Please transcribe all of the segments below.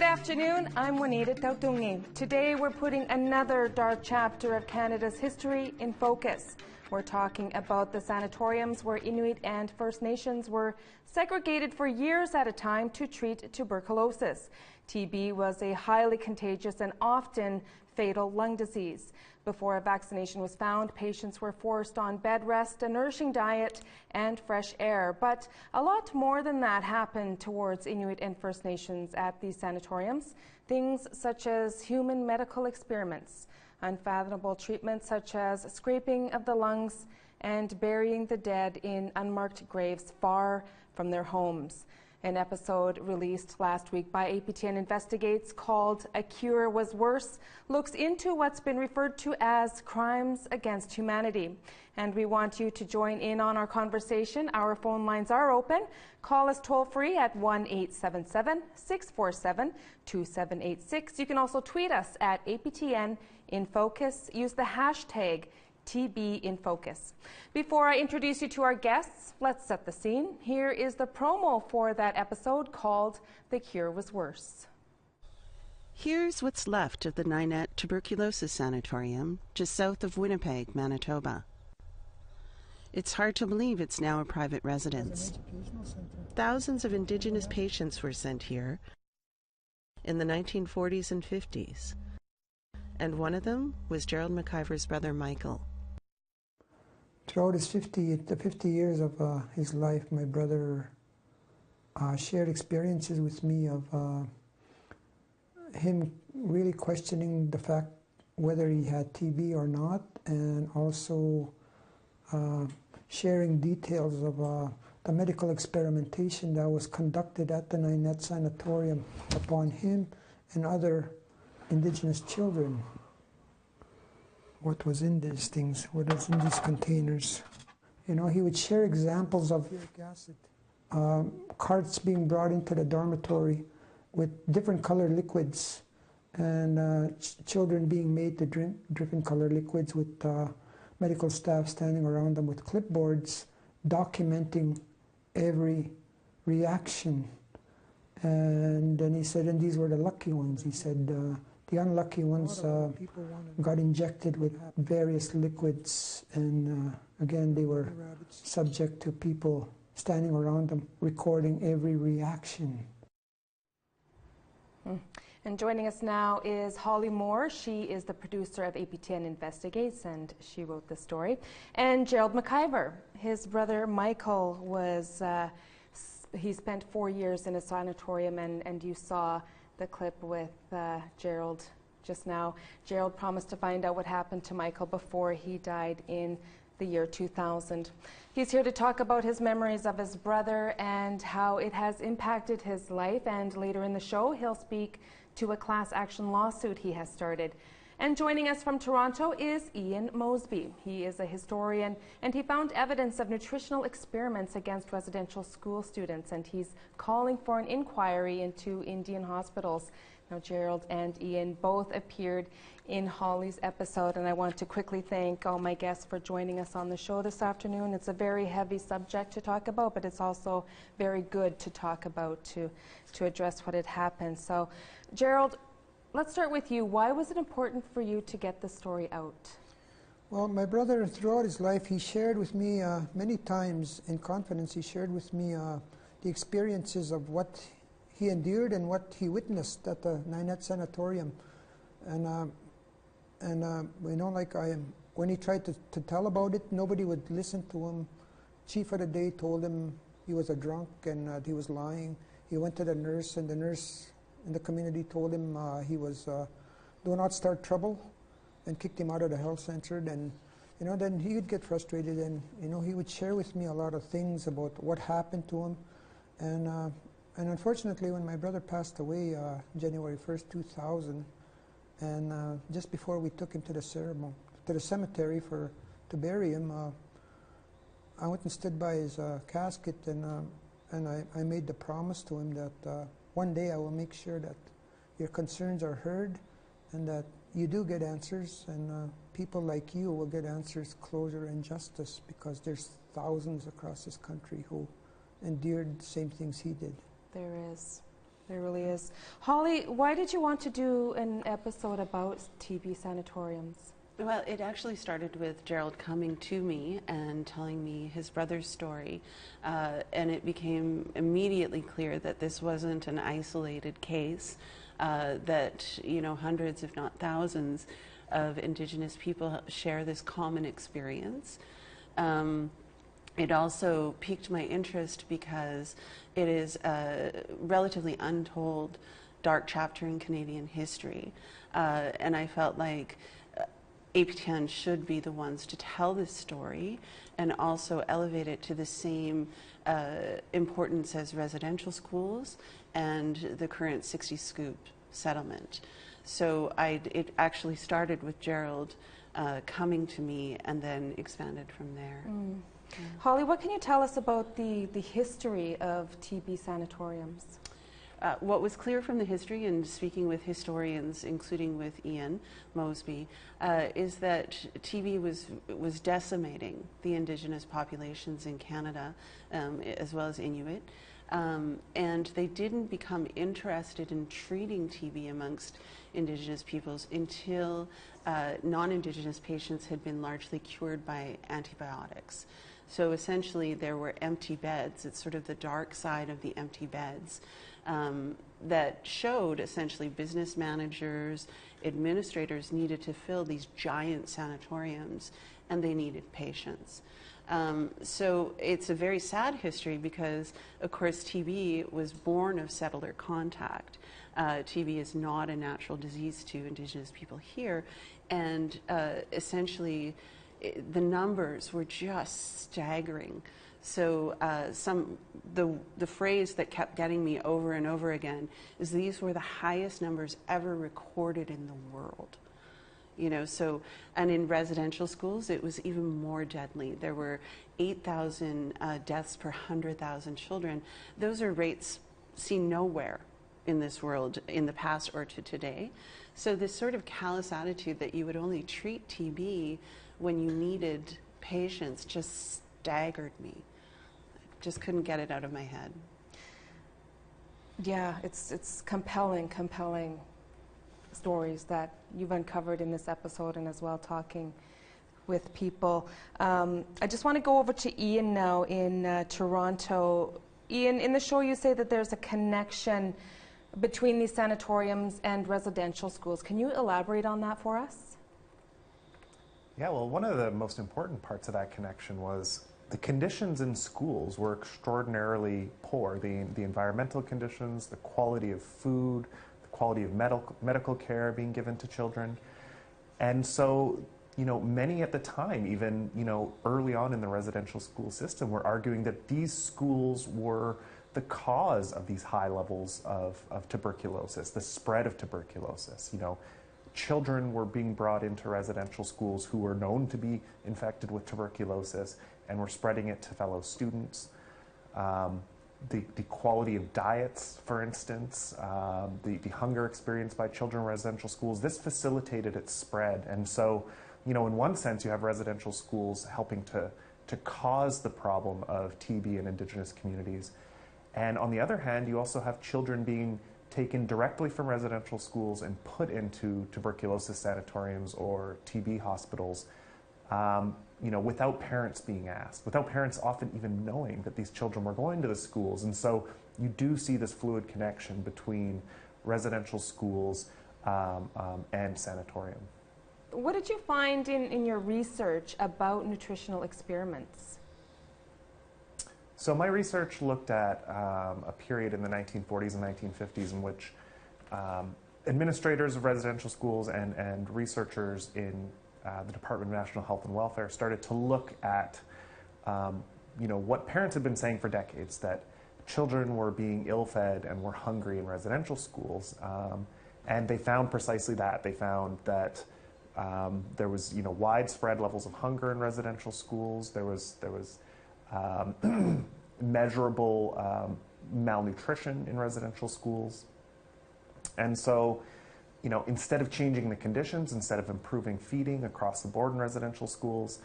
afternoon, I'm Juanita Towtongie. Today we're putting another dark chapter of Canada's history in focus. We're talking about the sanatoriums where Inuit and First Nations were segregated for years at a time to treat tuberculosis. TB was a highly contagious and often fatal lung disease. Before a vaccination was found, patients were forced on bed rest, a nourishing diet, and fresh air. But a lot more than that happened towards Inuit and First Nations at these sanatoriums. Things such as human medical experiments, unfathomable treatments such as scraping of the lungs, and burying the dead in unmarked graves far from their homes. An episode released last week by APTN Investigates called A Cure Was Worse looks into what's been referred to as crimes against humanity. And we want you to join in on our conversation. Our phone lines are open. Call us toll-free at 1-877-647-2786. You can also tweet us at APTN InFocus. Use the hashtag TB in Focus. Before I introduce you to our guests, let's set the scene. Here is the promo for that episode called The Cure Was Worse. Here's what's left of the Ninette Tuberculosis Sanatorium, just south of Winnipeg, Manitoba. It's hard to believe it's now a private residence. Thousands of Indigenous patients were sent here in the 1940s and 50s, and one of them was Gerald McIver's brother, Michael. Throughout the 50 years of his life, my brother shared experiences with me of him really questioning the fact whether he had TB or not, and also sharing details of the medical experimentation that was conducted at the Ninette Sanatorium upon him and other Indigenous children. What was in these things, what was in these containers. You know, he would share examples of carts being brought into the dormitory with different colored liquids, and children being made to drink different colored liquids with medical staff standing around them with clipboards documenting every reaction. And then he said, and these were the lucky ones. He said, the unlucky ones got injected with various liquids, and again, they were subject to people standing around them recording every reaction. And joining us now is Holly Moore. She is the producer of APTN Investigates, and she wrote this story. And Gerald McIver, his brother Michael was, he spent 4 years in a sanatorium, and you saw the clip with Gerald just now. Gerald promised to find out what happened to Michael before he died in the year 2000. He's here to talk about his memories of his brother and how it has impacted his life, and later in the show he'll speak to a class action lawsuit he has started. And joining us from Toronto is Ian Mosby. He is a historian, and he found evidence of nutritional experiments against residential school students, and he's calling for an inquiry into Indian hospitals. Now, Gerald and Ian both appeared in Holly's episode, and I want to quickly thank all my guests for joining us on the show this afternoon. It's a very heavy subject to talk about, but it's also very good to talk about, to address what had happened. So, Gerald, let's start with you. Why was it important for you to get the story out? Well, my brother, throughout his life, he shared with me many times in confidence, he shared with me the experiences of what he endured and what he witnessed at the Ninette Sanatorium. And you know, like when he tried to tell about it, nobody would listen to him. Chief of the day told him he was a drunk and he was lying. He went to the nurse, and the nurse in the community told him he was do not start trouble, and kicked him out of the health center. And you know, then he would get frustrated, and you know, he would share with me a lot of things about what happened to him. And unfortunately, when my brother passed away January 1st, 2000, and just before we took him to the cemetery to bury him, I went and stood by his casket, and I made the promise to him that one day I will make sure that your concerns are heard, and that you do get answers, and people like you will get answers, closure, and justice, because there's thousands across this country who endured the same things he did. There is. There really is. Holly, why did you want to do an episode about TB sanatoriums? Well, it actually started with Gerald coming to me and telling me his brother's story, and it became immediately clear that this wasn't an isolated case, that, you know, hundreds, if not thousands, of Indigenous people share this common experience. It also piqued my interest because it is a relatively untold dark chapter in Canadian history, and I felt like APTN should be the ones to tell this story and also elevate it to the same importance as residential schools and the current 60 Scoop settlement. So it actually started with Gerald coming to me and then expanded from there. Mm. Yeah. Holly, what can you tell us about the history of TB sanatoriums? What was clear from the history, and speaking with historians, including with Ian Mosby, is that TB was decimating the Indigenous populations in Canada, as well as Inuit, and they didn't become interested in treating TB amongst Indigenous peoples until non-Indigenous patients had been largely cured by antibiotics. So essentially there were empty beds. It's sort of the dark side of the empty beds. That showed essentially business managers, administrators needed to fill these giant sanatoriums, and they needed patients. So it's a very sad history because, of course, TB was born of settler contact. TB is not a natural disease to Indigenous people here, and essentially the numbers were just staggering. So the phrase that kept getting me over and over again is these were the highest numbers ever recorded in the world. You know, so, and in residential schools, it was even more deadly. There were 8,000 deaths per 100,000 children. Those are rates seen nowhere in this world in the past or to today. So this sort of callous attitude that you would only treat TB when you needed patients just staggered me. Just couldn't get it out of my head. Yeah, it's compelling stories that you've uncovered in this episode, and as well talking with people. I just want to go over to Ian now in Toronto. Ian, in the show you say that there's a connection between these sanatoriums and residential schools. Can you elaborate on that for us? Yeah, well, one of the most important parts of that connection was the conditions in schools were extraordinarily poor. The environmental conditions, the quality of food, the quality of medical care being given to children. And so, you know, many at the time, even, you know, early on in the residential school system, were arguing that these schools were the cause of these high levels of tuberculosis, the spread of tuberculosis. You know, children were being brought into residential schools who were known to be infected with tuberculosis and were spreading it to fellow students. The quality of diets, for instance, the hunger experienced by children in residential schools, this facilitated its spread. And so, you know, in one sense, you have residential schools helping to cause the problem of TB in Indigenous communities. And on the other hand, you also have children being taken directly from residential schools and put into tuberculosis sanatoriums or TB hospitals, you know, without parents being asked, without parents often even knowing that these children were going to the schools. And so you do see this fluid connection between residential schools and sanatorium. What did you find in your research about nutritional experiments? So my research looked at a period in the 1940s and 1950s in which administrators of residential schools and researchers in the Department of National Health and Welfare started to look at you know, what parents had been saying for decades, that children were being ill-fed and were hungry in residential schools, and they found precisely that. They found that there was, you know, widespread levels of hunger in residential schools. There was measurable malnutrition in residential schools. And so, you know, instead of changing the conditions, instead of improving feeding across the board in residential schools,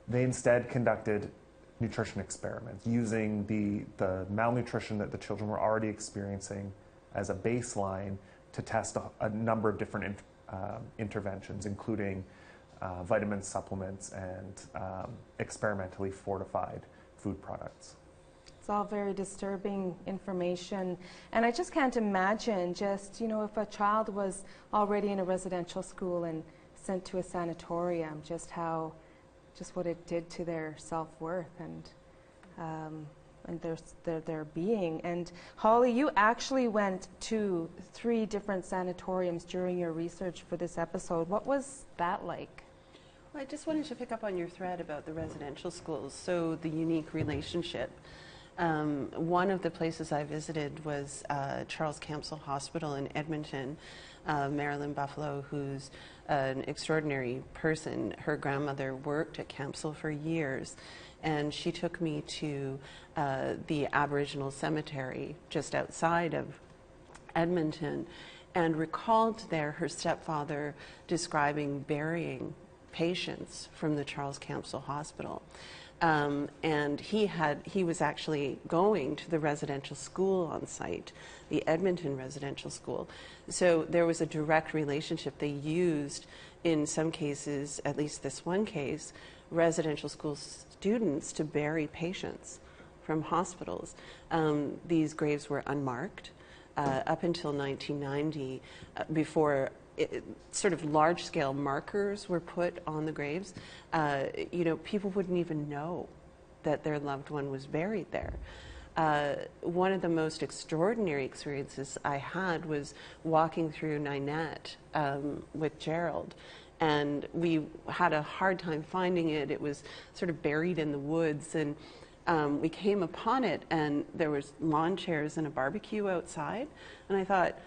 they instead conducted nutrition experiments, using the malnutrition that the children were already experiencing as a baseline to test a number of different interventions, including vitamin supplements and experimentally fortified food products. It's all very disturbing information, and I just can't imagine just, if a child was already in a residential school and sent to a sanatorium, just what it did to their self-worth and their being. And Holly, you actually went to 3 different sanatoriums during your research for this episode. What was that like? Well, I just wanted to pick up on your thread about the residential schools, so the unique relationship. One of the places I visited was Charles Camsell Hospital in Edmonton. Marilyn Buffalo, who's an extraordinary person, her grandmother worked at Camsell for years, and she took me to the Aboriginal cemetery just outside of Edmonton, and recalled there her stepfather describing burying patients from the Charles Camsell Hospital. And he was actually going to the residential school on site, the Edmonton residential school. So there was a direct relationship. They used, in some cases, at least this one case, residential school students to bury patients from hospitals. These graves were unmarked up until 1990, before sort of large-scale markers were put on the graves. People wouldn't even know that their loved one was buried there. One of the most extraordinary experiences I had was walking through Ninette with Gerald, and we had a hard time finding it. It was sort of buried in the woods, and we came upon it, and there was lawn chairs and a barbecue outside, and I thought,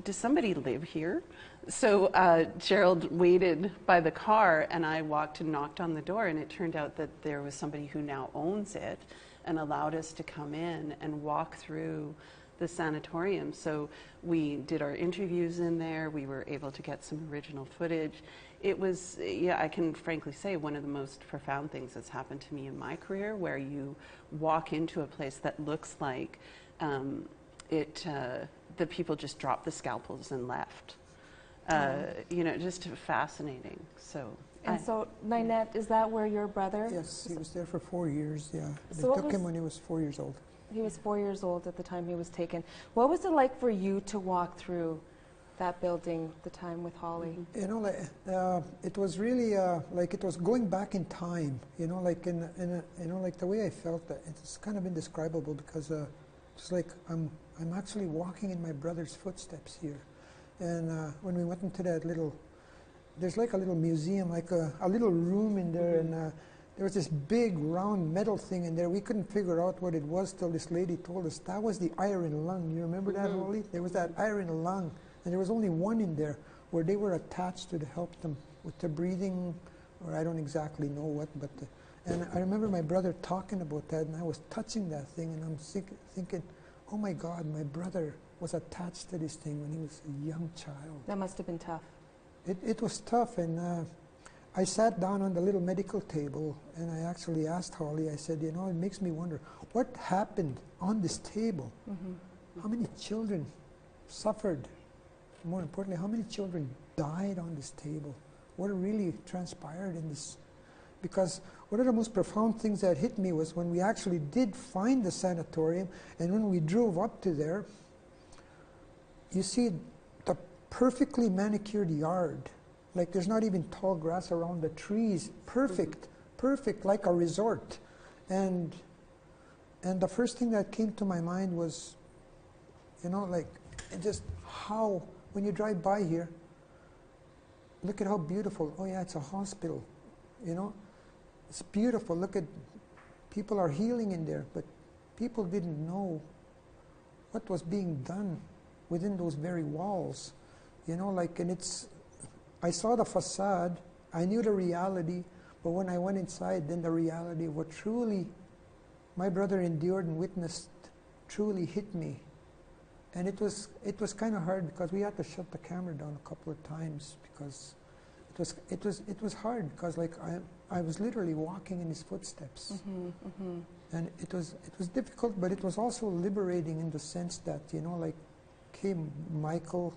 does somebody live here? So Gerald waited by the car, and I walked and knocked on the door, and it turned out that there was somebody who now owns it and allowed us to come in and walk through the sanatorium. So we did our interviews in there. We were able to get some original footage. It was, I can frankly say, one of the most profound things that's happened to me in my career, where you walk into a place that looks like the people just dropped the scalpels and left. Just fascinating. So. So, Ninette, is that where your brother? Yes, he was there for 4 years, yeah. They So took him when he was 4 years old. He was 4 years old at the time he was taken. What was it like for you to walk through that building the time with Holly? It was really like it was going back in time, like like the way I felt, it's kind of indescribable, because it's like I'm actually walking in my brother's footsteps here. And when we went into that there's like a little museum, like a little room in there, and there was this big round metal thing in there. We couldn't figure out what it was till this lady told us that was the iron lung. You remember that, Holly? There was that iron lung, and there was only one in there where they were attached to help them with the breathing, or I don't exactly know what, but and I remember my brother talking about that, and I was touching that thing, and I'm thinking, oh my God, my brother was attached to this thing when he was a young child. That must have been tough. It was tough, and I sat down on the little medical table, and I actually asked Holly, I said, it makes me wonder, what happened on this table? How many children suffered? More importantly, how many children died on this table? What really transpired in this? Because one of the most profound things that hit me was when we actually did find the sanatorium, and when we drove up to there, you see the perfectly manicured yard. Like there's not even tall grass around the trees. Perfect, like a resort. And the first thing that came to my mind was, just how, when you drive by here, look at how beautiful. Oh yeah, it's a hospital, It's beautiful. Look at, people are healing in there, but people didn't know what was being done within those very walls. I saw the facade, I knew the reality, but when I went inside, then the reality of what truly my brother endured and witnessed truly hit me. And it was kind of hard, because we had to shut the camera down a couple of times, because it was hard because like I was literally walking in his footsteps, and it was difficult, but it was also liberating in the sense that, you know, like, hey, Michael,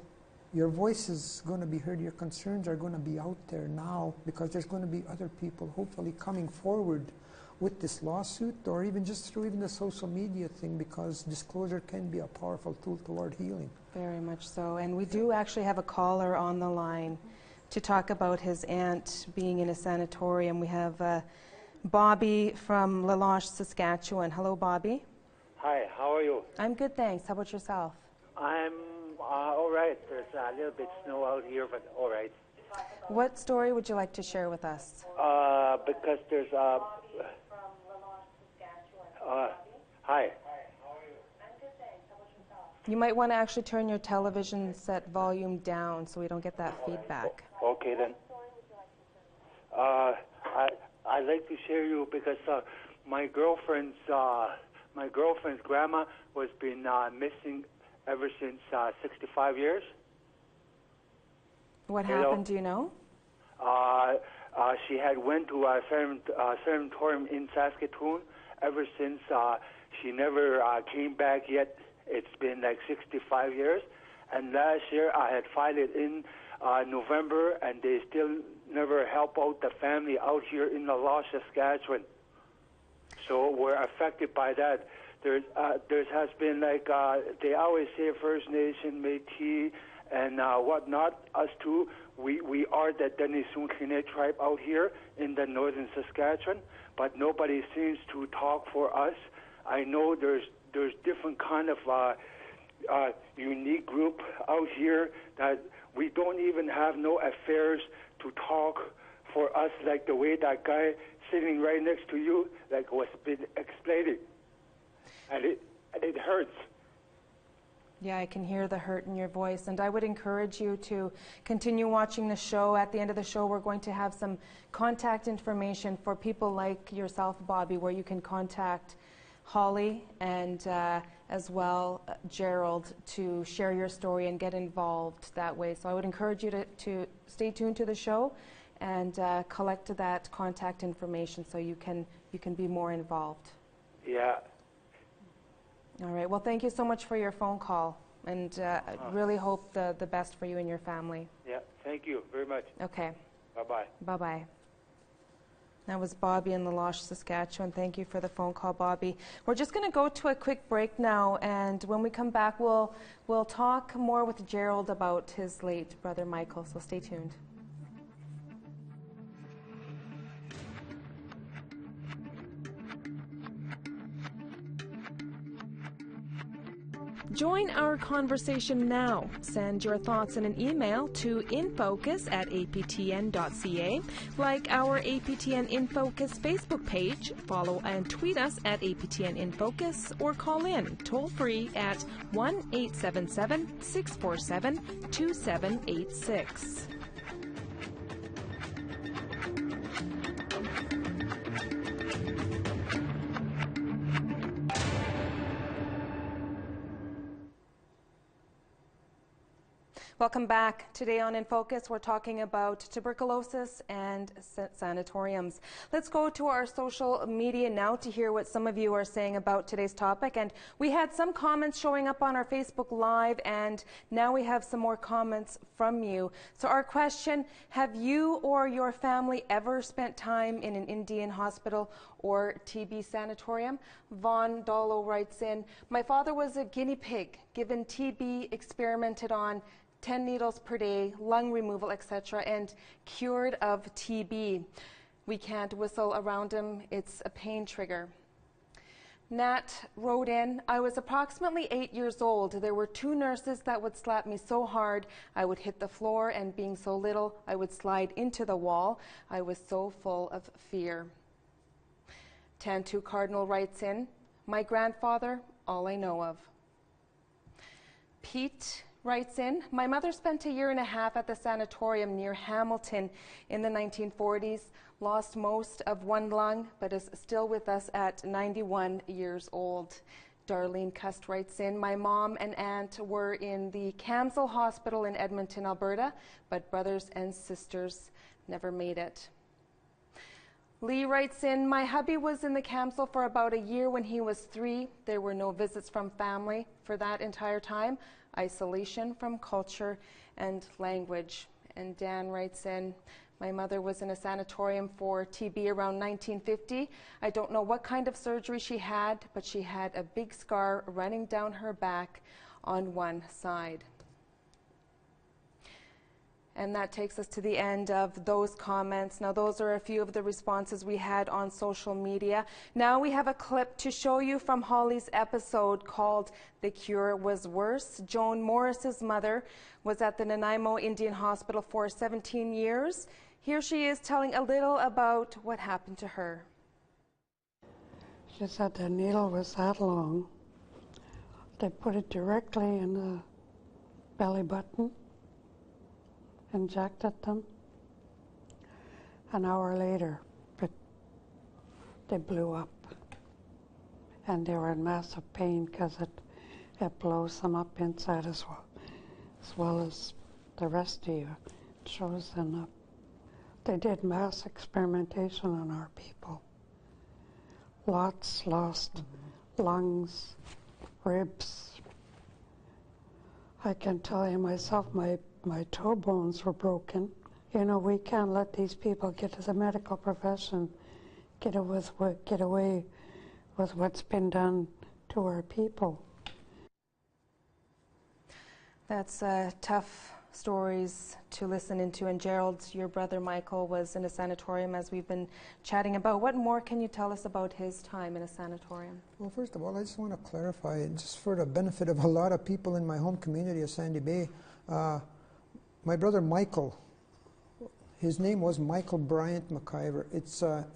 your voice is going to be heard, your concerns are going to be out there now, because there's going to be other people hopefully coming forward with this lawsuit, or even just through even the social media thing, because disclosure can be a powerful tool toward healing. Very much so. And we do actually have a caller on the line to talk about his aunt being in a sanatorium. We have Bobby from Laloche, Saskatchewan. Hello, Bobby. Hi, how are you? I'm good, thanks. How about yourself? I'm all right. There's a little bit snow out here, but all right. What story would you like to share with us? Because there's hi. You might want to actually turn your television set volume down so we don't get that feedback. Okay then. I'd like to share you because my girlfriend's grandma was been missing ever since 65 years. What happened, do you know? She had went to a sanatorium in Saskatoon. Ever since she never came back yet. It's been like 65 years. And last year I had filed it in November, and they still never help out the family out here in Laloche, Saskatchewan. So we're affected by that. There has been like, they always say First Nation, Métis, and whatnot. Us too, we are the Denisoon-Kene tribe out here in the northern Saskatchewan, but nobody seems to talk for us. I know there's different kind of unique group out here that we don't even have no affairs to talk for us, like the way that guy sitting right next to you, like was been explaining, and it hurts. Yeah, I can hear the hurt in your voice, and I would encourage you to continue watching the show. At the end of the show, we're going to have some contact information for people like yourself, Bobby, where you can contact Holly and as well Gerald to share your story and get involved that way. So I would encourage you to stay tuned to the show and collect that contact information so you can be more involved. Yeah. All right. Well, thank you so much for your phone call, and I really hope the best for you and your family. Yeah. Thank you very much. Okay. Bye-bye. Bye-bye. That was Bobby in Laloche, Saskatchewan. Thank you for the phone call, Bobby. We're just going to go to a quick break now, and when we come back, we'll talk more with Gerald about his late brother Michael, so stay tuned. Join our conversation now. Send your thoughts in an email to infocus@aptn.ca. Like our APTN InFocus Facebook page, follow and tweet us at APTN InFocus, or call in toll free at 1-877-647-2786. Welcome back. Today on In Focus, we're talking about tuberculosis and sanatoriums. Let's go to our social media now to hear what some of you are saying about today's topic. And we had some comments showing up on our Facebook Live, and now we have some more comments from you. So our question, have you or your family ever spent time in an Indian hospital or TB sanatorium? Vaughn Dollo writes in, my father was a guinea pig, given TB, experimented on, 10 needles per day, lung removal, etc., and cured of TB. We can't whistle around him. It's a pain trigger. Nat wrote in, I was approximately 8 years old. There were 2 nurses that would slap me so hard I would hit the floor, and being so little, I would slide into the wall. I was so full of fear. Tantu Cardinal writes in, my grandfather, all I know of. Pete writes in, my mother spent 1.5 years at the sanatorium near Hamilton in the 1940s, lost most of one lung, but is still with us at 91 years old. Darlene Cust writes in, my mom and aunt were in the Camsell Hospital in Edmonton, Alberta, but brothers and sisters never made it. Lee writes in, my hubby was in the Camsell for about a year when he was 3. There were no visits from family for that entire time. Isolation from culture and language. And Dan writes in, my mother was in a sanatorium for TB around 1950. I don't know what kind of surgery she had, but she had a big scar running down her back on one side. And that takes us to the end of those comments. Now, those are a few of the responses we had on social media. Now we have a clip to show you from Holly's episode called The Cure Was Worse. Joan Morris's mother was at the Nanaimo Indian Hospital for 17 years. Here she is telling a little about what happened to her. She said the needle was that long. They put it directly in the belly button, injected them. An hour later, they blew up. And they were in massive pain because it blows them up inside as well as the rest of you. It shows them up. They did mass experimentation on our people. Lots lost, lungs, ribs. I can tell you myself, my toe bones were broken. You know, we can't let these people get to the medical profession, get away with what's been done to our people. That's tough stories to listen into. And Gerald, your brother Michael was in a sanatorium, as we've been chatting about. What more can you tell us about his time in a sanatorium? Well, first of all, I just want to clarify, just for the benefit of a lot of people in my home community of Sandy Bay, my brother Michael, his name was Michael Bryant McIver.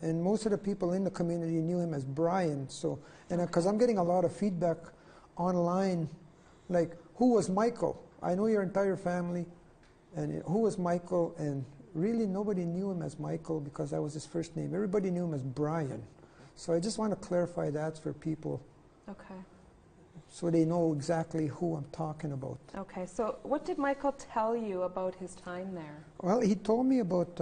And most of the people in the community knew him as Brian. So, and because I'm getting a lot of feedback online, like, who was Michael? I know your entire family, and who was Michael? And really nobody knew him as Michael because that was his first name. Everybody knew him as Brian. So I just want to clarify that for people. Okay. So they know exactly who I'm talking about. Okay, so what did Michael tell you about his time there? Well, he told me about,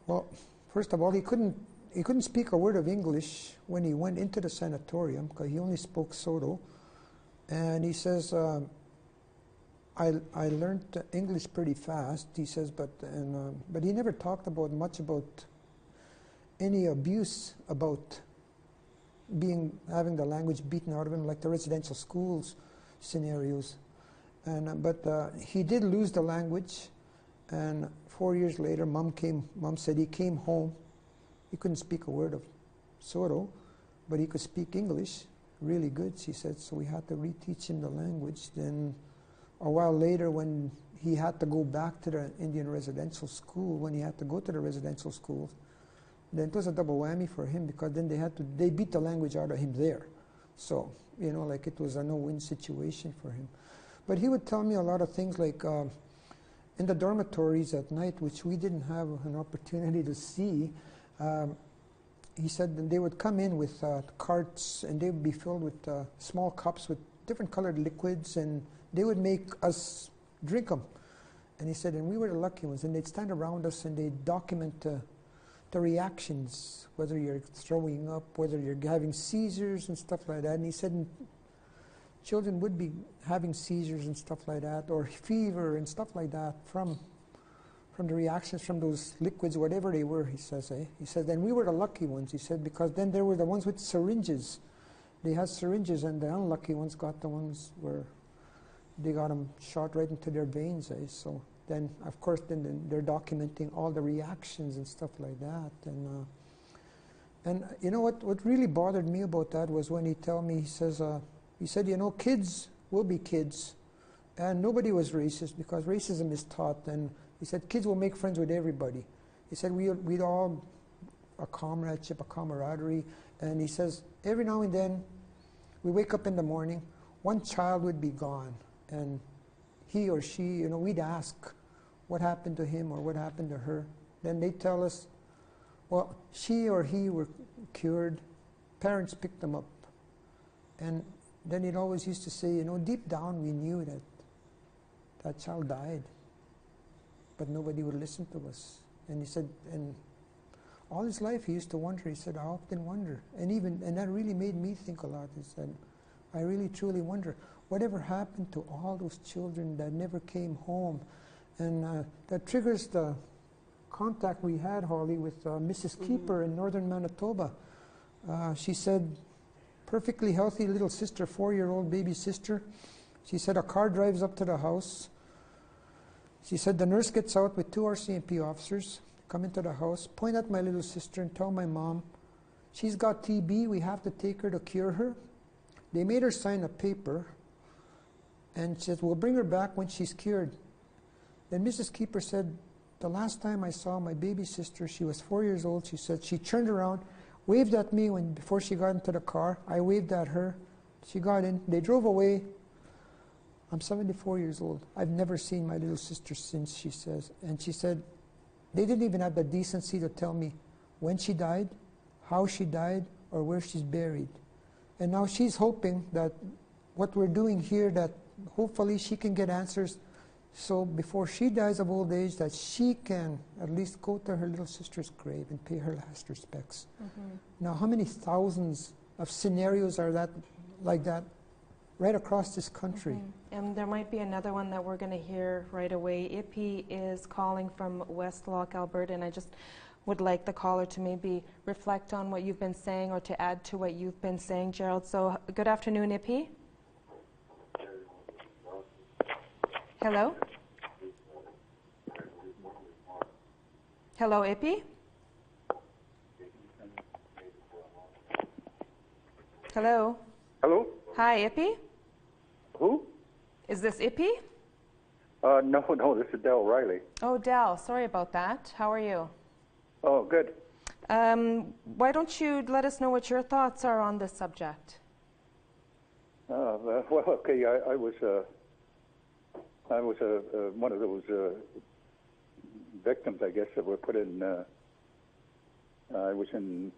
well, first of all, he couldn't speak a word of English when he went into the sanatorium because he only spoke Soto. And he says, I learned English pretty fast, he says, but he never talked much about any abuse about having the language beaten out of him, like the residential schools scenarios. But he did lose the language, and 4 years later, Mom said he came home. He couldn't speak a word of Soto, but he could speak English really good, she said, so we had to reteach him the language. Then a while later, when he had to go back to the Indian residential school, then it was a double whammy for him because then they beat the language out of him there. So, you know, like it was a no-win situation for him. But he would tell me a lot of things like in the dormitories at night, which we didn't have an opportunity to see, he said that they would come in with carts and they would be filled with small cups with different colored liquids, and they would make us drink them. And he said, and we were the lucky ones, and they'd stand around us and they'd document the reactions, whether you're throwing up, whether you're having seizures and stuff like that. And he said children would be having seizures and stuff like that, or fever and stuff like that from the reactions from those liquids, whatever they were, he says. He said, then we were the lucky ones, he said, because then there were the ones with syringes. They had syringes, and the unlucky ones got the ones where they got them shot right into their veins. So then, of course, then they're documenting all the reactions and stuff like that. And you know what really bothered me about that was when he told me, he said, you know, kids will be kids, and nobody was racist because racism is taught. And he said kids will make friends with everybody. He said we'd all a comradeship, a camaraderie. And he says every now and then we wake up in the morning, one child would be gone, and he or she, you know, we'd ask what happened to him or what happened to her. Then they'd tell us, well, she or he were cured, parents picked them up. And then he'd always used to say, you know, deep down we knew that that child died, but nobody would listen to us. And he said, and all his life he used to wonder. He said, I often wonder, and that really made me think a lot. He said, I really truly wonder whatever happened to all those children that never came home. And that triggers the contact we had, Holly, with Mrs. Keeper in northern Manitoba. She said, perfectly healthy little sister, 4-year-old baby sister. She said a car drives up to the house. She said the nurse gets out with 2 RCMP officers, come into the house, point at my little sister and tell my mom, she's got TB, we have to take her to cure her. They made her sign a paper and said, we'll bring her back when she's cured. Then Mrs. Keeper said, the last time I saw my baby sister, she was 4 years old. She said she turned around, waved at me before she got into the car. I waved at her. She got in. They drove away. I'm 74 years old. I've never seen my little sister since, she says. And she said, they didn't even have the decency to tell me when she died, how she died, or where she's buried. And now she's hoping that what we're doing here, that hopefully she can get answers, so before she dies of old age, that she can at least go to her little sister's grave and pay her last respects. Now, how many thousands of scenarios are that like that right across this country? And there might be another one that we're going to hear right away. Ippy is calling from Westlock, Alberta, and I just would like the caller to maybe reflect on what you've been saying or to add to what you've been saying, Gerald. So, good afternoon, Ippy. Hello? Hello, Ippy? Hello? Hello? Hi, Ippy? Who? Is this Ippy? No, this is Del Riley. Oh, Del, sorry about that. How are you? Oh, good. Why don't you let us know what your thoughts are on this subject? Well, okay, I was one of those victims, I guess, that were put in. I was in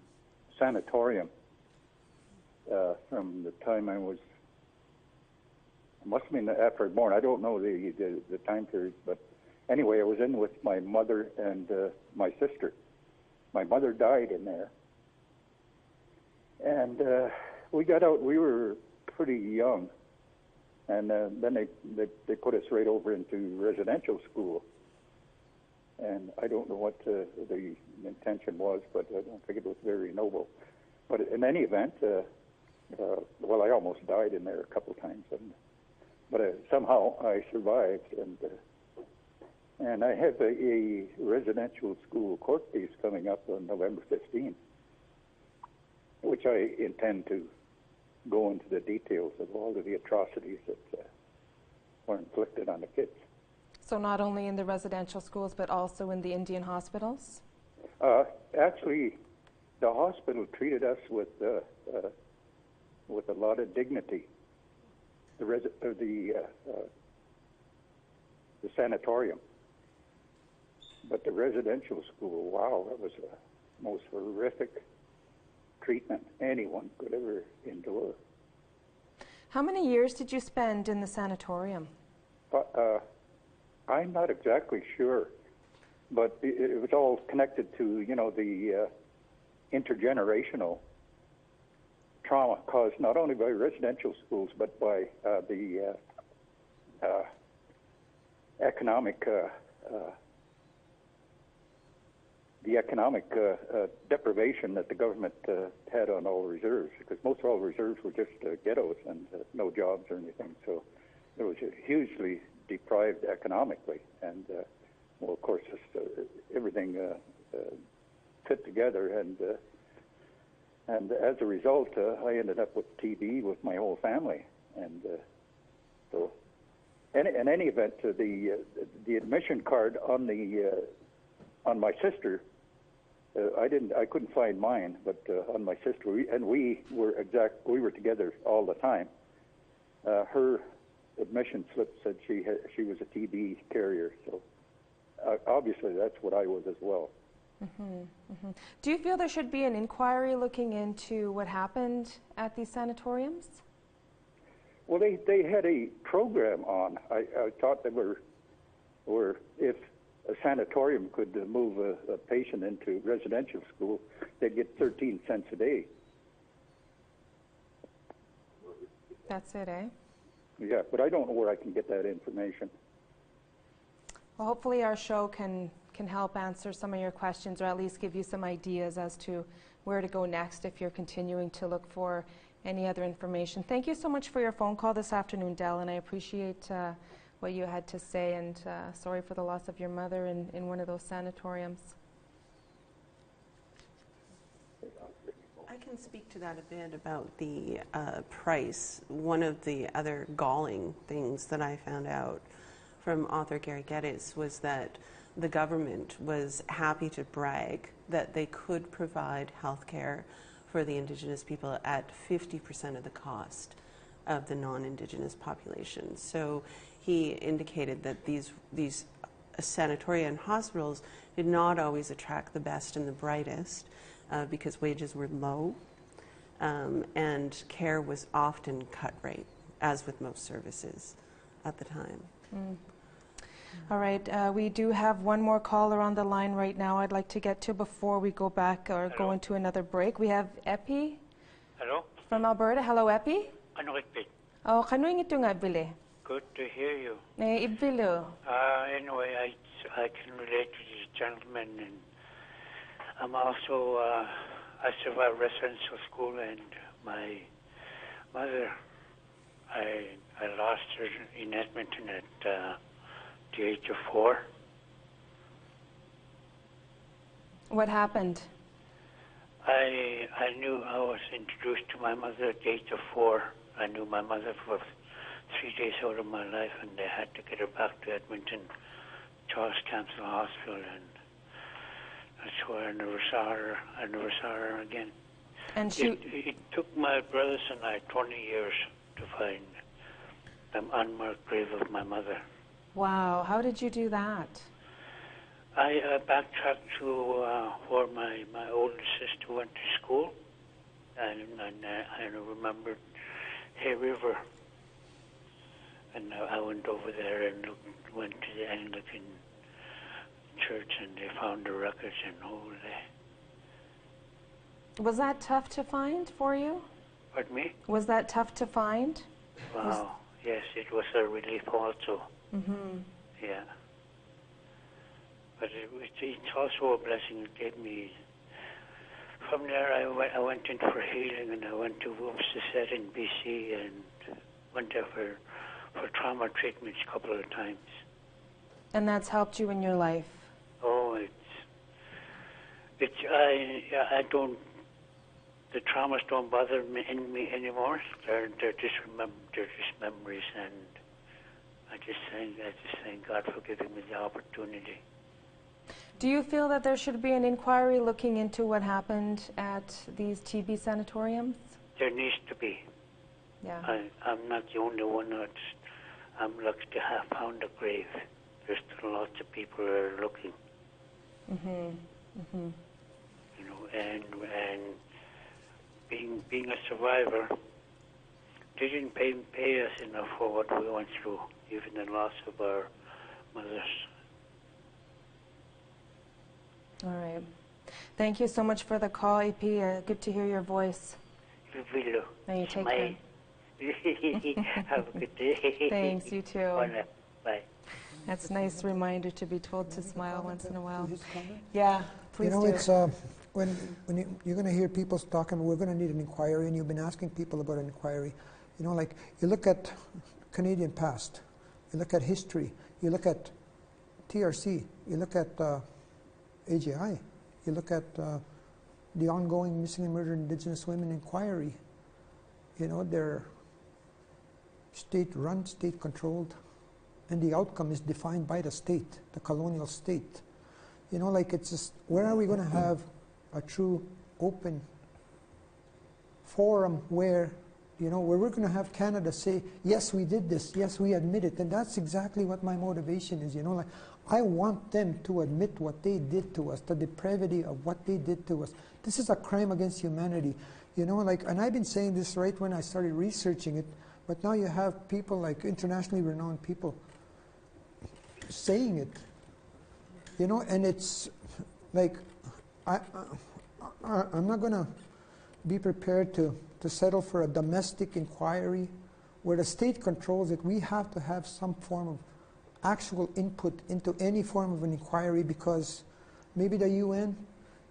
sanatorium from the time I must have been after born. I don't know the time period, but anyway, I was in with my mother and my sister. My mother died in there, and we got out. We were pretty young. And then they put us right over into residential school. And I don't know what the intention was, but I don't think it was very noble. But in any event, well, I almost died in there a couple of times. But somehow I survived. And I have a residential school court case coming up on November 15th, which I intend to go into the details of all of the atrocities that were inflicted on the kids. So not only in the residential schools, but also in the Indian hospitals? Actually, the hospital treated us with a lot of dignity. The sanatorium. But the residential school, wow, that was the most horrific treatment anyone could ever endure. How many years did you spend in the sanatorium? I'm not exactly sure, but it was all connected to, the intergenerational trauma caused not only by residential schools, but by the economic deprivation that the government had on all reserves, because most all reserves were just ghettos and no jobs or anything. So it was hugely deprived economically, and well, of course, everything fit together, and as a result, I ended up with TB with my whole family, and so. In any event, the admission card on my sister. I couldn't find mine, but on my sister, we were together all the time. Her admission slip said she was a TB carrier, so obviously that's what I was as well. Do you feel there should be an inquiry looking into what happened at these sanatoriums? Well, they had a program on. I thought they were if a sanatorium could move a patient into residential school, they'd get 13 cents a day. That's it, eh? Yeah, but I don't know where I can get that information. Well, hopefully our show can help answer some of your questions, or at least give you some ideas as to where to go next if you're continuing to look for any other information. Thank you so much for your phone call this afternoon, Del, and I appreciate what you had to say, and sorry for the loss of your mother in one of those sanatoriums. I can speak to that a bit about the price. One of the other galling things that I found out from author Gary Geddes was that the government was happy to brag that they could provide health care for the Indigenous people at 50% of the cost of the non-Indigenous population. So he indicated that these sanatoria and hospitals did not always attract the best and the brightest because wages were low and care was often cut rate, as with most services at the time. All right, we do have one more caller on the line right now I'd like to get to before we go back or go into another break. We have Epi. Hello? From Alberta. Hello, Epi. Ano Epi? Oh, kanuing ito nga bili? Good to hear you. Ibilo. Anyway, I can relate to this gentleman, and I'm also, I survived residential school, and my mother, I lost her in Edmonton at the age of 4. What happened? I knew I was introduced to my mother at the age of 4. I knew my mother for 3 days out of my life, and they had to get her back to Edmonton, Charles Campbell Hospital, and that's where I never saw her again. And it took my brothers and I 20 years to find the unmarked grave of my mother. Wow, how did you do that? I backtracked to where my older sister went to school, and I remembered Hay River. And I went over there and went to the Anglican church, and they found the records and all that. Was that tough to find for you? Pardon me? Was that tough to find? Wow, yes, it was a relief also. Mm-hmm. Yeah. But it's also a blessing it gave me. From there, I went in for healing, and I went to Wolfstead in BC and went there for trauma treatments a couple of times. And that's helped you in your life? Oh, I don't. The traumas don't bother me anymore. They're just memories, and I just thank God for giving me the opportunity. Do you feel that there should be an inquiry looking into what happened at these TB sanatoriums? There needs to be. Yeah. I'm not the only one I'm lucky to have found a grave. There's still lots of people who are looking. Mm-hmm. You know, and being a survivor, they didn't pay us enough for what we went through, even the loss of our mothers. All right. Thank you so much for the call, AP. Good to hear your voice. You will. And you take care. Have a good day. Thanks, you too. Bye. That's a nice reminder to be told to smile once in a while. Yeah, please do. It's when you're going to hear people talking, we're going to need an inquiry, and you've been asking people about an inquiry. Like you look at Canadian past, you look at history, you look at TRC, you look at AGI, you look at the ongoing missing and murdered Indigenous women inquiry. They're state-run, state-controlled, and the outcome is defined by the state, the colonial state. It's just, where are we going to have a true, open forum where we're going to have Canada say, yes, we did this, yes, we admit it, and that's exactly what my motivation is. I want them to admit what they did to us, the depravity of what they did to us. This is a crime against humanity. And I've been saying this right when I started researching it, But now you have people like internationally renowned people saying it, you know, and it's like, I'm not going to be prepared to settle for a domestic inquiry where the state controls it. We have to have some form of actual input into any form of an inquiry, because maybe the UN,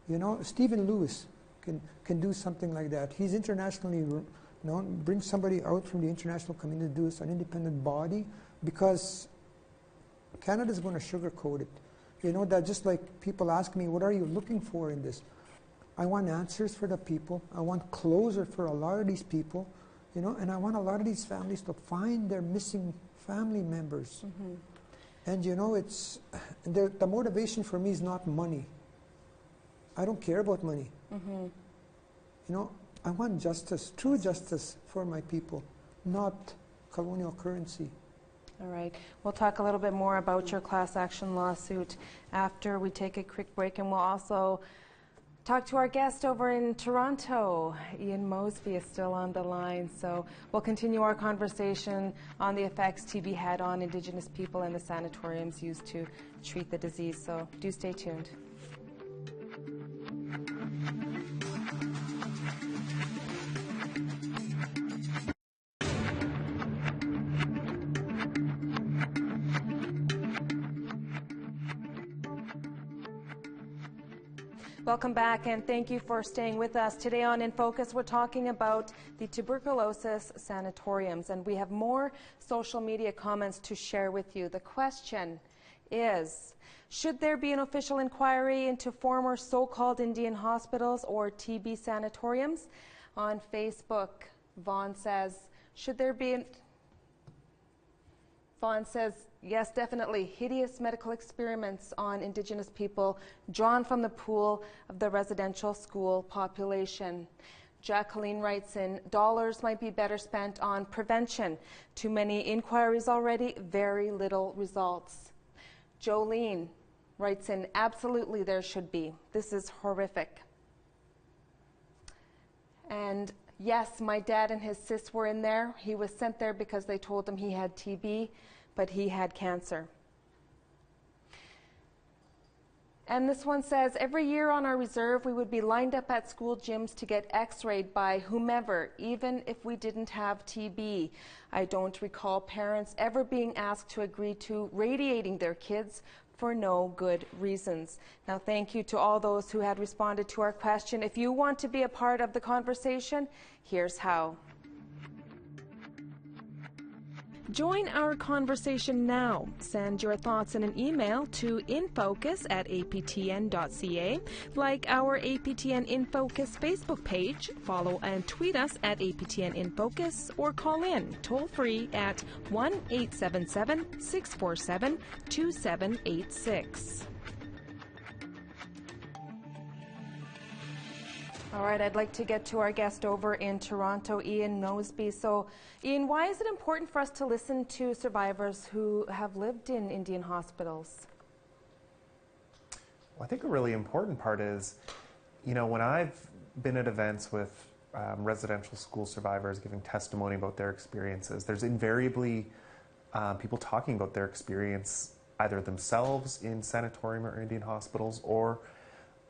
you know, Stephen Lewis can do something like that. He's internationally known. Bring somebody out from the international community to do this, an independent body, because Canada's going to sugarcoat it. You know, that just like people ask me, what are you looking for in this? I want answers for the people. I want closure for a lot of these people, you know, and I want a lot of these families to find their missing family members. Mm-hmm. And, you know, it's the motivation for me is not money. I don't care about money. Mm-hmm. You know, I want justice, true justice for my people, not colonial currency. All right. We'll talk a little bit more about your class action lawsuit after we take a quick break, and we'll also talk to our guest over in Toronto. Ian Mosby is still on the line, so we'll continue our conversation on the effects TB had on Indigenous people and the sanatoriums used to treat the disease, so do stay tuned. Welcome back, and thank you for staying with us. Today on In Focus, we're talking about the tuberculosis sanatoriums, and we have more social media comments to share with you. The question is, should there be an official inquiry into former so-called Indian hospitals or TB sanatoriums? On Facebook, Vaughn says, should there be Vaughn says, yes, definitely. Hideous medical experiments on Indigenous people drawn from the pool of the residential school population. Jacqueline writes in, dollars might be better spent on prevention. Too many inquiries already, very little results. Jolene writes in, absolutely there should be. This is horrific. And yes, my dad and his sis were in there. He was sent there because they told him he had TB, but he had cancer. And this one says, every year on our reserve, we would be lined up at school gyms to get x-rayed by whomever, even if we didn't have TB. I don't recall parents ever being asked to agree to radiating their kids for no good reasons. Now, thank you to all those who had responded to our question. If you want to be a part of the conversation, here's how. Join our conversation now. Send your thoughts in an email to infocus@aptn.ca, like our APTN InFocus Facebook page, follow and tweet us at APTN InFocus, or call in toll-free at 1-877-647-2786. All right, I'd like to get to our guest over in Toronto, Ian Mosby. So, Ian, why is it important for us to listen to survivors who have lived in Indian hospitals? Well, I think a really important part is, you know, when I've been at events with residential school survivors giving testimony about their experiences, there's invariably people talking about their experience either themselves in sanatorium or Indian hospitals, or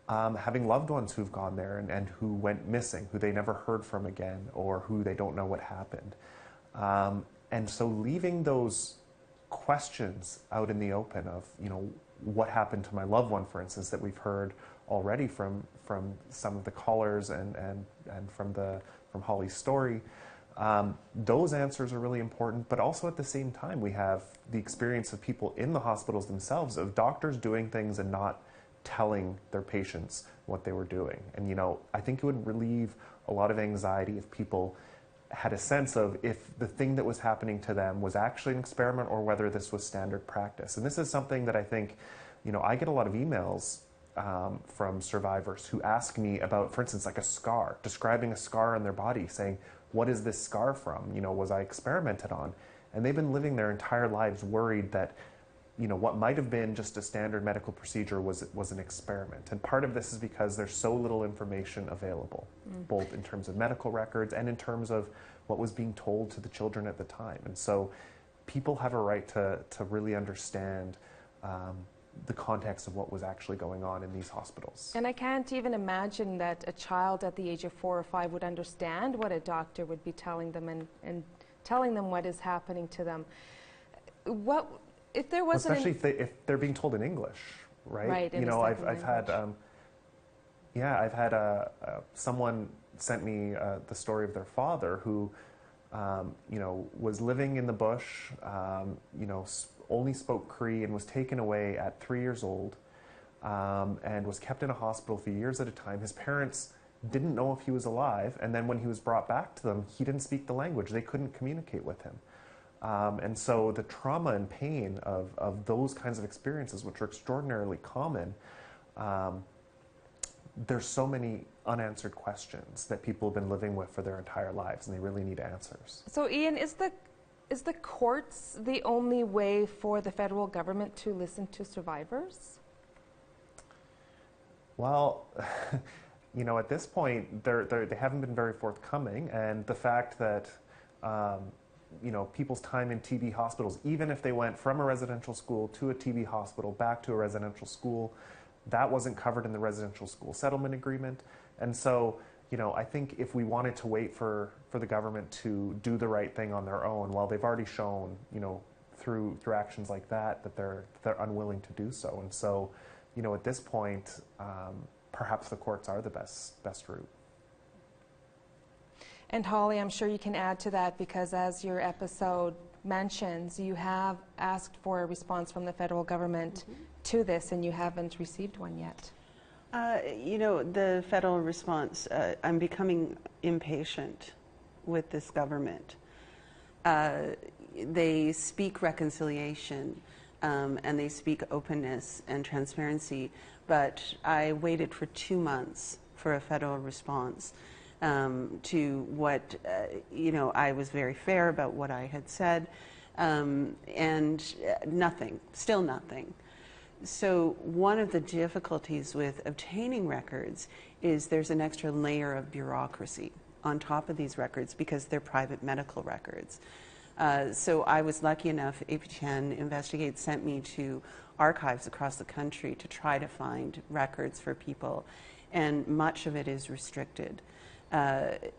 having loved ones who've gone there and who went missing, who they never heard from again, or who they don't know what happened. And so leaving those questions out in the open of, you know, what happened to my loved one, for instance, that we've heard already from some of the callers and from Holly's story, those answers are really important. But also at the same time, we have the experience of people in the hospitals themselves, of doctors doing things and not telling their patients what they were doing. And, you know, I think it would relieve a lot of anxiety if people had a sense of if the thing that was happening to them was actually an experiment or whether this was standard practice. And this is something that I think, you know, I get a lot of emails from survivors who ask me about, for instance, like a scar, describing a scar on their body, saying, what is this scar from? You know, was I experimented on? And they've been living their entire lives worried that, you know, what might have been just a standard medical procedure was an experiment. And part of this is because there's so little information available, both in terms of medical records and in terms of what was being told to the children at the time. And so people have a right to really understand the context of what was actually going on in these hospitals. And I can't even imagine that a child at the age of 4 or 5 would understand what a doctor would be telling them and telling them what is happening to them. What if there wasn't, especially if they're being told in English, right? Right. You know, I've had someone sent me the story of their father who, you know, was living in the bush, you know, only spoke Cree and was taken away at 3 years old, and was kept in a hospital for years at a time. His parents didn't know if he was alive, and then when he was brought back to them, he didn't speak the language. They couldn't communicate with him. And so the trauma and pain of those kinds of experiences, which are extraordinarily common, there's so many unanswered questions that people have been living with for their entire lives, and they really need answers. So Ian, is the courts the only way for the federal government to listen to survivors? Well, you know, at this point, they haven't been very forthcoming, and the fact that you know, people's time in TB hospitals, even if they went from a residential school to a TB hospital back to a residential school, that wasn't covered in the residential school settlement agreement. And so, you know, I think if we wanted to wait for the government to do the right thing on their own, well, they've already shown, you know, through actions like that they're unwilling to do so. And so, you know, at this point, perhaps the courts are the best route. And Holly, I'm sure you can add to that, because as your episode mentions, you have asked for a response from the federal government to this, and you haven't received one yet. You know, the federal response, I'm becoming impatient with this government. They speak reconciliation, and they speak openness and transparency, but I waited for 2 months for a federal response. To what, you know, I was very fair about what I had said, and nothing, still nothing. So one of the difficulties with obtaining records is there's an extra layer of bureaucracy on top of these records because they're private medical records. So I was lucky enough, APTN Investigates sent me to archives across the country to try to find records for people, and much of it is restricted.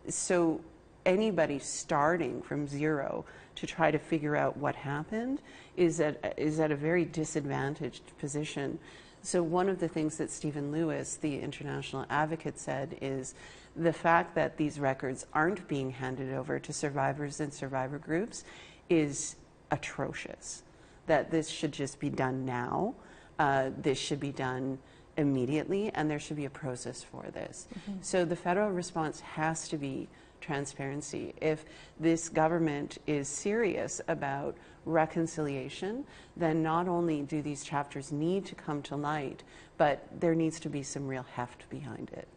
So anybody starting from zero to try to figure out what happened is at a very disadvantaged position. So one of the things that Stephen Lewis, the international advocate, said is the fact that these records aren't being handed over to survivors and survivor groups is atrocious. That this should just be done now. This should be done immediately, and there should be a process for this. So the federal response has to be transparency. If this government is serious about reconciliation, then not only do these chapters need to come to light, but there needs to be some real heft behind it.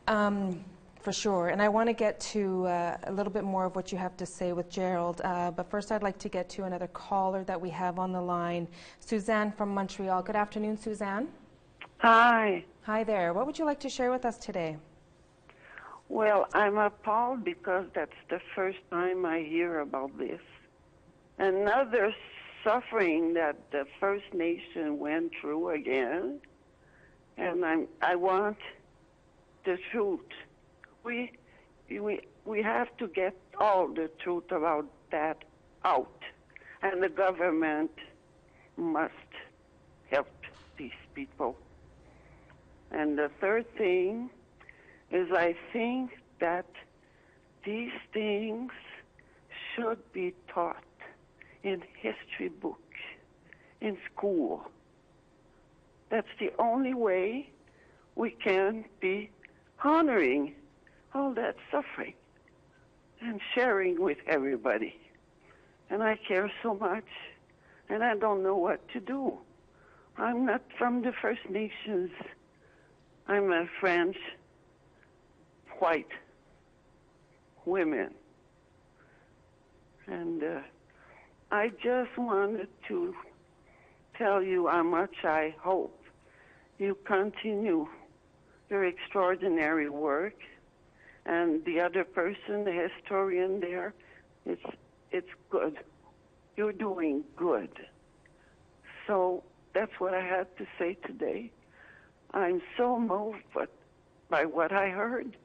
Yeah. For sure, and I want to get to a little bit more of what you have to say with Gerald, but first I'd like to get to another caller that we have on the line, Suzanne from Montreal. Good afternoon, Suzanne. Hi. Hi there. What would you like to share with us today? Well, I'm appalled because that's the first time I hear about this. Another suffering that the First Nation went through again, and I want the truth. We have to get all the truth about that out, and the government must help these people. And the third thing is I think that these things should be taught in history books, in school. That's the only way we can be honoring all that suffering and sharing with everybody. And I care so much, and I don't know what to do. I'm not from the First Nations. I'm a French, white woman. And I just wanted to tell you how much I hope you continue your extraordinary work And the other person, the historian there, it's good. You're doing good. So that's what I had to say today. I'm so moved by what I heard.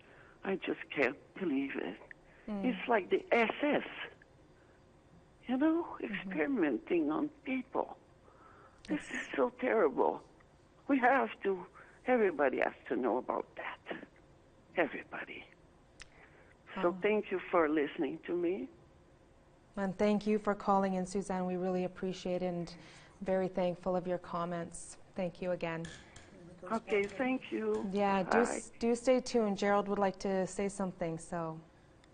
I just can't believe it. It's like the SS, you know, experimenting on people. This is so terrible. Everybody has to know about that. Everybody. So thank you for listening to me. And thank you for calling in, Suzanne. We really appreciate it and very thankful of your comments. Thank you again. Okay, thank you. Yeah, do stay tuned. Gerald would like to say something. So,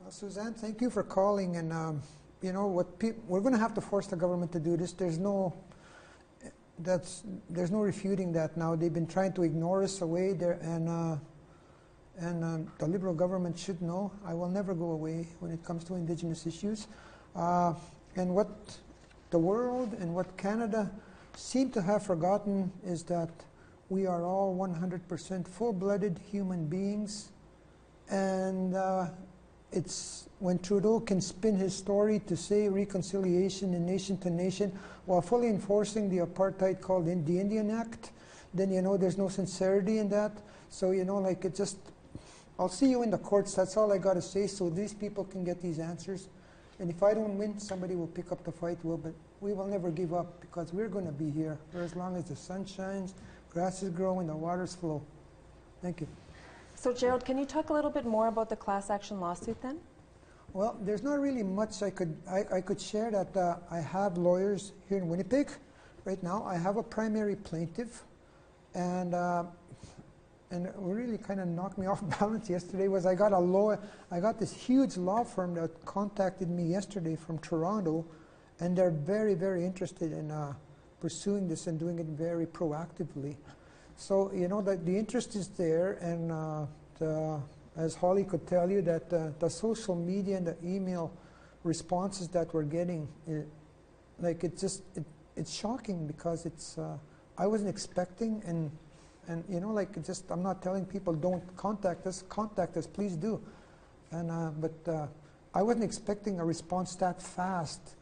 well, Suzanne, thank you for calling. And you know what? We're going to have to force the government to do this. There's no refuting that now. They've been trying to ignore us away there, and the Liberal government should know. I will never go away when it comes to Indigenous issues. And what the world and what Canada seem to have forgotten is that we are all 100% full-blooded human beings. And it's when Trudeau can spin his story to say reconciliation and nation to nation while fully enforcing the apartheid called the Indian Act, then you know there's no sincerity in that. So you know, like, it just, I'll see you in the courts. That's all I got to say, so these people can get these answers. And if I don't win, somebody will pick up the fight. But we will never give up, because we're going to be here for as long as the sun shines, grass is growing, the waters flow. Thank you. So Gerald, can you talk a little bit more about the class action lawsuit then? Well, there's not really much I could share. That I have lawyers here in Winnipeg right now. I have a primary plaintiff, and what really kind of knocked me off balance yesterday was I got this huge law firm that contacted me yesterday from Toronto, and they're very, very interested in pursuing this and doing it very proactively. So, you know, that the interest is there, and as Holly could tell you, that the social media and the email responses that we're getting, it's shocking, because it's I wasn't expecting, and you know, like, I'm not telling people don't contact us, please do. And but I wasn't expecting a response that fast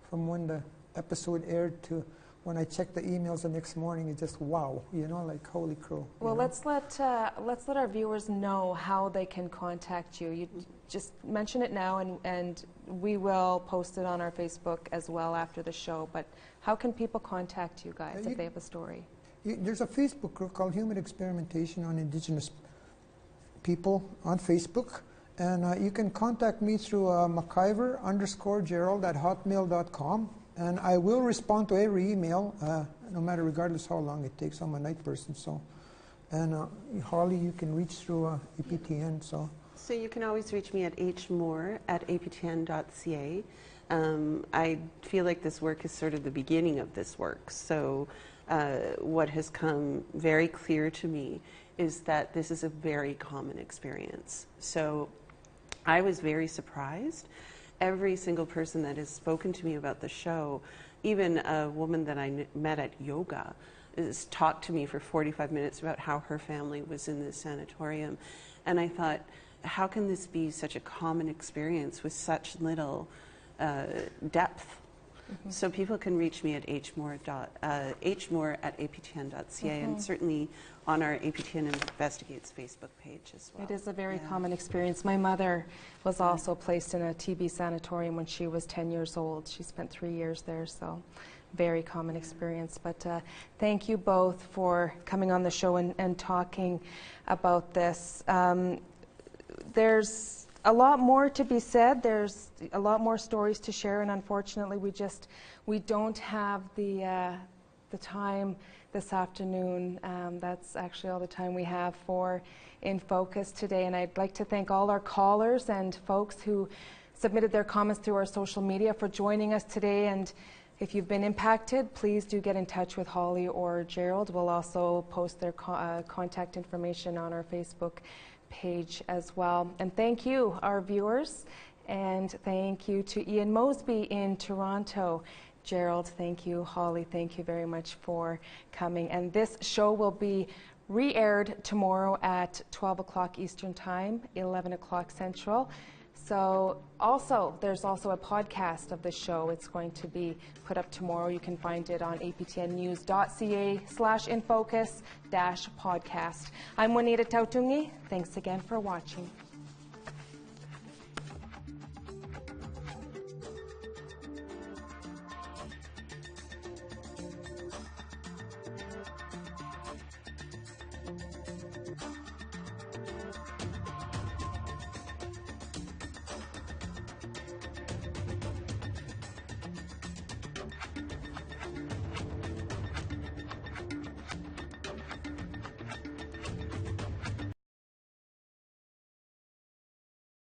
from when the episode aired to when I checked the emails the next morning. It's just wow, you know, like holy crow. Well, let's let our viewers know how they can contact you. You just mention it now, and we will post it on our Facebook as well after the show. But how can people contact you guys if they have a story? There's a Facebook group called Human Experimentation on Indigenous People on Facebook, and you can contact me through McIver_Gerald@hotmail.com, and I will respond to every email, no matter, regardless how long it takes. I'm a night person, so. And Holly, you can reach through APTN, so. So you can always reach me at hmoore@aptn.ca. I feel like this work is sort of the beginning of this work, so. What has come very clear to me is that this is a very common experience. So I was very surprised. Every single person that has spoken to me about the show, even a woman that I met at yoga, has talked to me for 45 minutes about how her family was in this sanatorium. And I thought, how can this be such a common experience with such little depth? Mm-hmm. So people can reach me at hmoore@aptn.ca, and certainly on our APTN Investigates Facebook page as well. It is a very common experience. My mother was also placed in a TB sanatorium when she was 10 years old. She spent 3 years there, so very common experience. But thank you both for coming on the show and talking about this. There's a lot more to be said. There's a lot more stories to share, and unfortunately we don't have the time this afternoon. That's actually all the time we have for In Focus today, and I'd like to thank all our callers and folks who submitted their comments through our social media for joining us today. And if you've been impacted, please do get in touch with Holly or Gerald. We'll also post their contact information on our Facebook page as well. And thank you, our viewers, and thank you to Ian Mosby in Toronto. Gerald, thank you. Holly, thank you very much for coming. And this show will be re-aired tomorrow at 12 o'clock Eastern Time, 11 o'clock Central. So there's also a podcast of the show. It's going to be put up tomorrow. You can find it on aptnnews.ca/infocus-podcast. I'm Juanita Towtongie. Thanks again for watching.